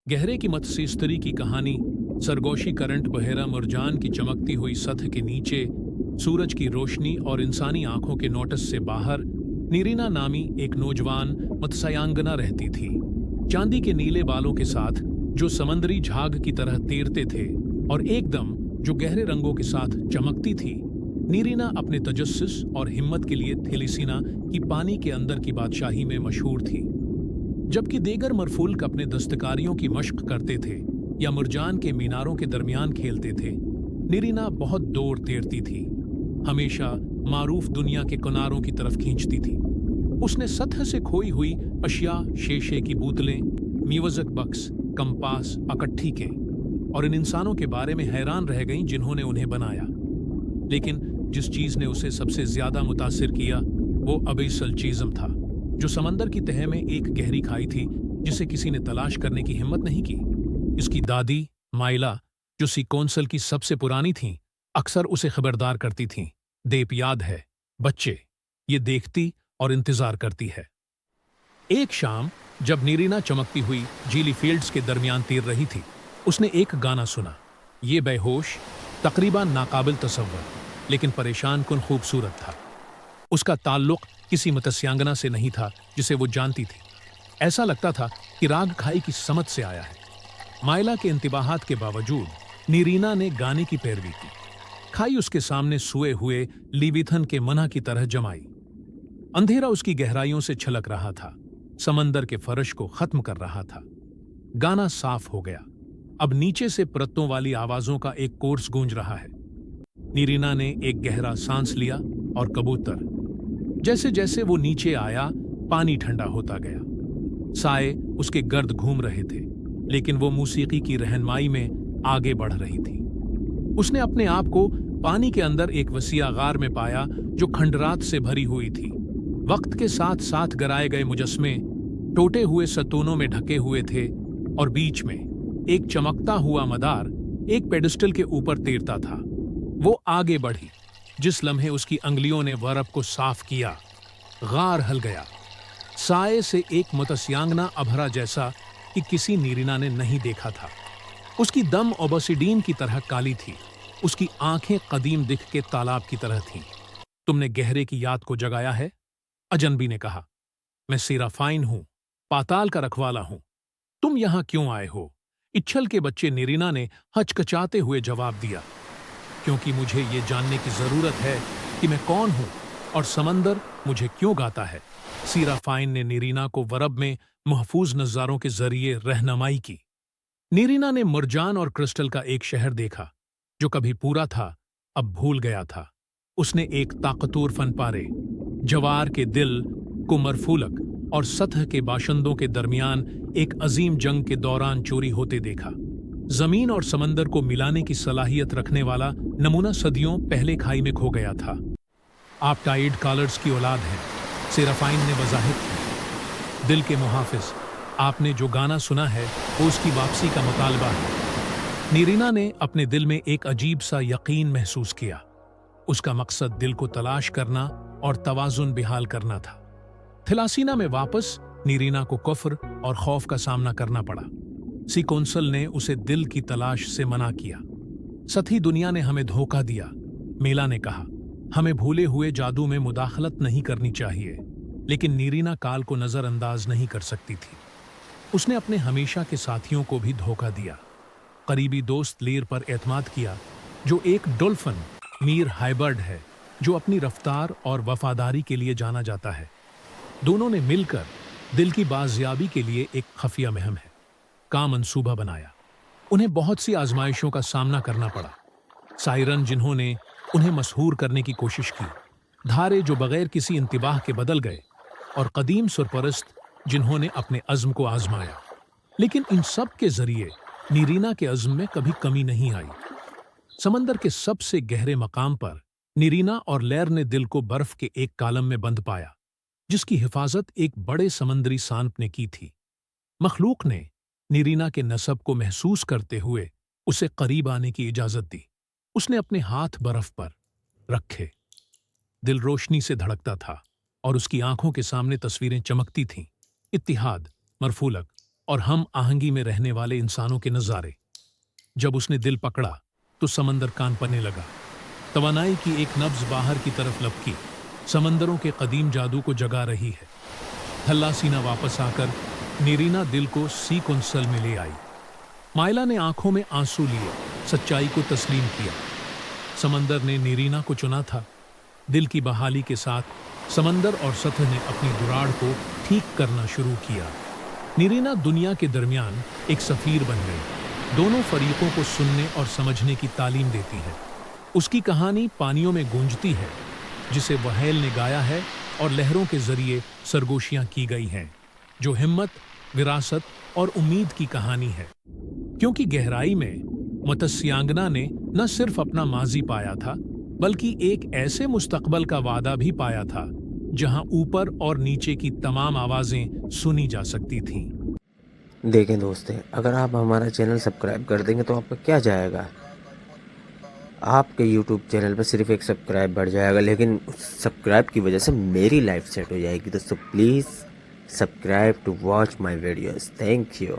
गहरे की मत्स्यस्त्री की कहानी। सरगोशी करंट बहेरा मुरजान की चमकती हुई सतह के नीचे, सूरज की रोशनी और इंसानी आंखों के नोटिस से बाहर नीरिना नामी एक नौजवान मत्स्यांगना रहती थी। चांदी के नीले बालों के साथ जो समंदरी झाग की तरह तैरते थे और एकदम जो गहरे रंगों के साथ चमकती थी। नीरिना अपने तजस्सुस और हिम्मत के लिए थेलिसीना की पानी के अंदर की बादशाही में मशहूर थी। जबकि देगर मरफूल्क अपने दस्तकारियों की मशक करते थे या मुरजान के मीनारों के दरमियान खेलते थे, नीरिना बहुत दूर तैरती थी, हमेशा मारूफ दुनिया के किनारों की तरफ खींचती थी। उसने सतह से खोई हुई अशिया, शीशे की बोतलें, म्यूजिक बक्स, कंपास इकट्ठी के और इन इंसानों के बारे में हैरान रह गईं जिन्होंने उन्हें बनाया। लेकिन जिस चीज ने उसे सबसे ज्यादा मुतासिर किया वो अबिसल चीज़म था, जो समंदर की तह में एक गहरी खाई थी जिसे किसी ने तलाश करने की हिम्मत नहीं की। इसकी दादी माइला, जो सी कौंसल की सबसे पुरानी थीं, अक्सर उसे खबरदार करती थीं, देप याद है बच्चे, ये देखती और इंतजार करती है। एक शाम जब नीरिना चमकती हुई जीली फील्ड्स के दरमियान तैर रही थी, उसने एक गाना सुना। ये बेहोश, तकरीबन नाकाबिल तसव्वुर, लेकिन परेशान कुन खूबसूरत था। उसका ताल्लुक किसी मत्स्यांगना से नहीं था जिसे वो जानती थी। ऐसा लगता था कि राग खाई की समझ से आया है। माइला के इंतबाहात के बावजूद नीरिना ने गाने की पैरवी की। खाई उसके सामने सोए हुए लीविथन के मना की तरह जमाई। अंधेरा उसकी गहराइयों से छलक रहा था, समंदर के फर्श को खत्म कर रहा था। गाना साफ हो गया। अब नीचे से परतों वाली आवाजों का एक कोर्स गूंज रहा है। नीरिना ने एक गहरा सांस लिया और कबूतर। जैसे जैसे वो नीचे आया, पानी ठंडा होता गया। साए उसके गर्द घूम रहे थे, लेकिन वो मौसीकी की रहनुमाई में आगे बढ़ रही थी। उसने अपने आप को पानी के अंदर एक वसीया गार में पाया जो खंडरात से भरी हुई थी। वक्त के साथ साथ गराए गए मुजस्मे टूटे हुए सतूनों में ढके हुए थे और बीच में एक चमकता हुआ मदार एक पेडिस्टल के ऊपर तैरता था। वो आगे बढ़ी। जिस लम्हे उसकी अंगलियों ने बर्फ को साफ किया, गार हल गया। साए से एक मत्स्यांगना अभरा जैसा कि किसी नीरिना ने नहीं देखा था। उसकी दम ओबसिडीन की तरह काली थी, उसकी आंखें कदीम दिख के तालाब की तरह थीं। तुमने गहरे की याद को जगाया है, अजनबी ने कहा। मैं सीराफाइन हूं, पाताल का रखवाला हूं। तुम यहां क्यों आए हो? इच्छल के बच्चे नीरिना ने हचकचाते हुए जवाब दिया। क्योंकि मुझे ये जानने की जरूरत है कि मैं कौन हूं और समंदर मुझे क्यों गाता है। सीराफाइन ने नीरिना को वरब में महफूज नज़ारों के जरिए रहनुमाई की। नीरिना ने मुरजान और क्रिस्टल का एक शहर देखा जो कभी पूरा था, अब भूल गया था। उसने एक ताकतूर फनपारे, जवार के दिल को मरफूलक और सतह के बाशिंदों के दरमियान एक अजीम जंग के दौरान चोरी होते देखा। जमीन और समंदर को मिलाने की सलाहियत रखने वाला नमूना सदियों पहले खाई में खो गया था। आप टाइड कॉलर्स की औलाद हैं, सेराफाइन ने वजाहिद की। दिल के मुहाफिज, आपने जो गाना सुना है वो उसकी वापसी का मुतालबा है। नीरिना ने अपने दिल में एक अजीब सा यकीन महसूस किया। उसका मकसद दिल को तलाश करना और तवाजुन बिहाल करना था। थिलासीना में वापस नीरिना को कुफ्र और खौफ का सामना करना पड़ा। सी कौंसल ने उसे दिल की तलाश से मना किया। सती दुनिया ने हमें धोखा दिया, मेला ने कहा। हमें भूले हुए जादू में मुदाखलत नहीं करनी चाहिए, लेकिन नीरिना काल को नजरअंदाज नहीं कर सकती थी। उसने अपने हमेशा के साथियों को भी धोखा दिया। करीबी दोस्त लीर पर एतमाद किया, जो एक डॉल्फिन मीर हाइबर्ड है, जो अपनी रफ्तार और वफादारी के लिए जाना जाता है। दोनों ने मिलकर दिल की बाजियाबी के लिए एक खुफिया मुहिम का मंसूबा बनाया। उन्हें बहुत सी आजमाइशों का सामना करना पड़ा। सायरन जिन्होंने उन्हें मशहूर करने की कोशिश की, धारे जो बगैर किसी इंतबाह के बदल गए, और कदीम सुरपरस्त जिन्होंने अपने अज़्म को आजमाया। लेकिन इन सब के जरिए नीरिना के अज़्म में कभी कमी नहीं आई। समंदर के सबसे गहरे मकाम पर नीरिना और लैर ने दिल को बर्फ के एक कालम में बंद पाया, जिसकी हिफाजत एक बड़े समंदरी सांप ने की थी। मखलूक ने नीरिना के नसब को महसूस करते हुए उसे करीब आने की इजाजत दी। उसने अपने हाथ बर्फ पर रखे। दिल रोशनी से धड़कता था और उसकी आंखों के सामने तस्वीरें चमकती थीं। इत्तिहाद, मरफूलक और हम आहंगी में रहने वाले इंसानों के नज़ारे। जब उसने दिल पकड़ा तो समंदर कांपने लगा। तवानाई की एक नब्ज बाहर की तरफ लपकी, समंदरों के कदीम जादू को जगा रही है। थल्लासीना वापस आकर नीरीना दिल को सी कुंसल में ले आई। माइला ने आंखों में आंसू लिए, सच्चाई को तस्लीम किया। समंदर ने नीरीना को चुना था। दिल की बहाली के साथ समंदर और सतह ने अपनी दुराड़ को ठीक करना शुरू किया। नीरीना दुनिया के दरमियान एक सफीर बन गई, दोनों फरीकों को सुनने और समझने की तालीम देती है। उसकी कहानी पानियों में गूंजती है, जिसे वहेल ने गाया है, और लहरों के जरिए सरगोशियां की गई हैं, जो हिम्मत, विरासत और उम्मीद की कहानी है। क्योंकि गहराई में मत्स्यांगना ने न सिर्फ अपना माजी पाया था, बल्कि एक ऐसे मुस्तकबल का वादा भी पाया था जहां ऊपर और नीचे की तमाम आवाजें सुनी जा सकती थीं। देखें दोस्तों, अगर आप हमारा चैनल सब्सक्राइब कर देंगे तो आपका क्या जाएगा, आपके YouTube चैनल पर सिर्फ एक सब्सक्राइब बढ़ जाएगा, लेकिन सब्सक्राइब की वजह से मेरी लाइफ सेट हो जाएगी। दोस्तों please subscribe to watch my videos. Thank you.